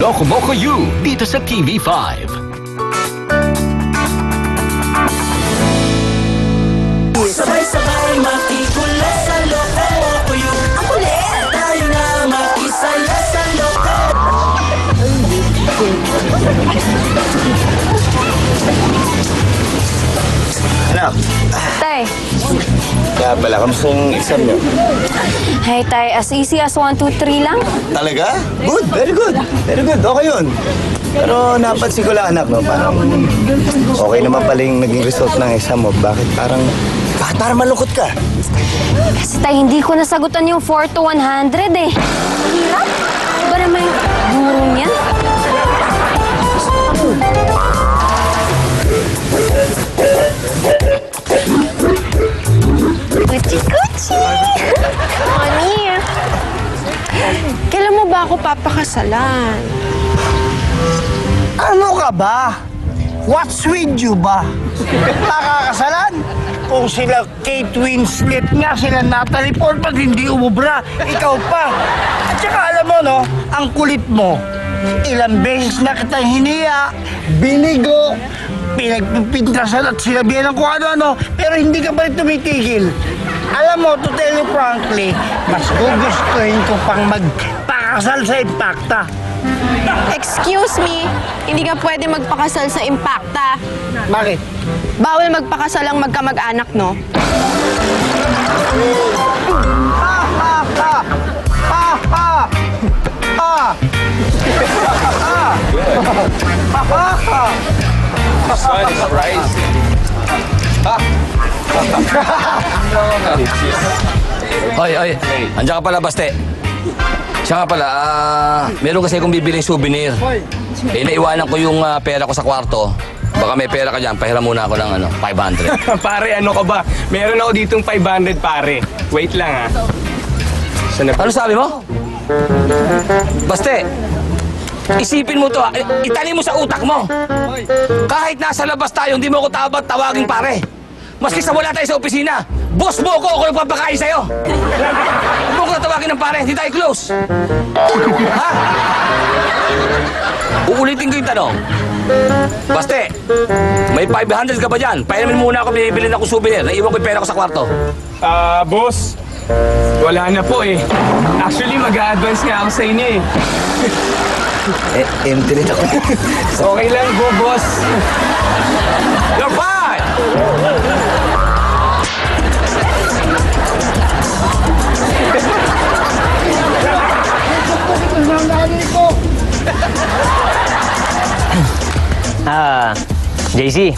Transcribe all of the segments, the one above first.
Loco Moco U dito sa TV5. Sabay-sabay makikulit sa Loco Moco U. Ang kulit! Tayo na makisaya sa Loco. Anak, Tay. kaya pala, kamusta yung exam niyo? Hey, Tay. As easy as 1, 2, 3 lang. Talaga? Good, very good. Very good, okay yun. Pero napansin ko lang, anak, no, parang okay naman pala yung naging result ng exam mo. Bakit parang malungkot ka? Kasi, Tay, hindi ko nasagutan yung 4 to 100 eh. Hirap. Ba naman yung gurong yan? Kuchi-kuchi! Mami, kailan mo ba ako papakasalan? Ano ka ba? What's with you ba? Nakakasalan? Kung sila Kate Winslet nga, sila Natalie Portman, hindi umubra. Ikaw pa. At saka alam mo, no, ang kulit mo. Ilang beses na kitang hiniya, binigo, pinagpipintasan at sinabihan ng kung ano-ano, pero hindi ka pa rin tumitigil. Alam mo, to tell you frankly, mas gugustuhin ko pang magpakasal sa Impacta. Excuse me, hindi ka pwede magpakasal sa Impacta. Bakit? Bawal magpakasal ang magkamag-anak, no? Sun is rising. Oy, andiyan ka pala, Baste. Siya nga pala, meron kasi akong bibiling souvenir. Naiwanan ko yung pera ko sa kwarto. Baka may pera ka dyan, pahiram muna ako ng 500. Pare, ano ka ba? Meron ako ditong 500, pare. Wait lang, ha. Ano sabi mo? Baste, isipin mo to, itali mo sa utak mo. Kahit nasa labas tayo, hindi mo ako tawagin pare. Maski sa wala tayo sa opisina, boss mo ako nagpapakain sa'yo. Huwag mo ko natawagin ng pare, hindi tayo close. Ha? Uulitin ko yung tanong. Baste, may 500 ka ba dyan? Pahiramin muna ako, bibili na akong souvenir. Naiwan ko yung pera ko sa kwarto. Boss, wala na po eh. Actually, mag-a-advance nga ako sa inyo eh. Empty rin ako. Okay lang po, boss. You're fine! JC.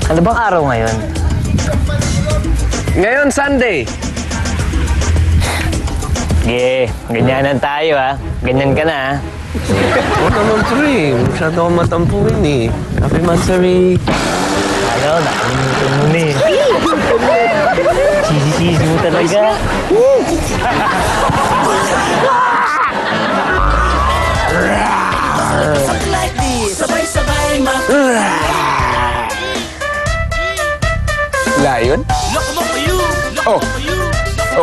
Ano bang araw ngayon? Ngayon, Sunday. Ganyanan tayo ha. Ganyan ka na ha. Huwag naman, pre. Masyado akong matampuin eh. Happy Mansari. Ano, nakalimutan mo na eh. Cheesy mo talaga. Something like this. Sabay-sabay Lion? Loco Moco U. Oh.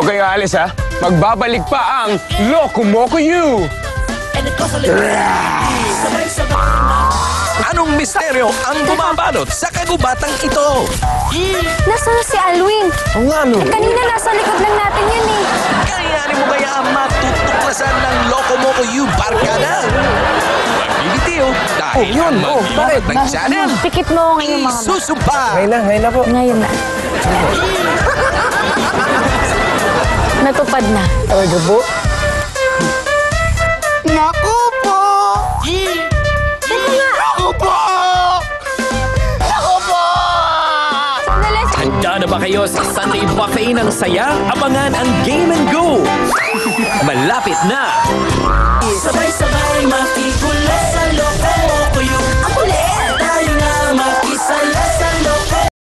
Okay, alis ha. Magbabalik pa ang Loco Moco U. And it goes a little sabay-sabay Anong misteryo ang bumabalot sa kagubatang ito? Nasaan si Alwin? Oo nga, no. Kanina nasa likod lang natin yan eh. Kayanin mo kaya matutuklasan ng Loco Moco U Barkada? Huwag bibitiw dahil ang maglilipad ng channel Pikit mo ngayon mga isusumpa. Ngayon na po. Ngayon na. Natupad na. Talaga po? Naku po! Naku po! Naku po! Sandali. Handa na ba kayo sa Sunday Buffet ng saya? Abangan ang Game and Go! Malapit na! Sabay-sabay makikulit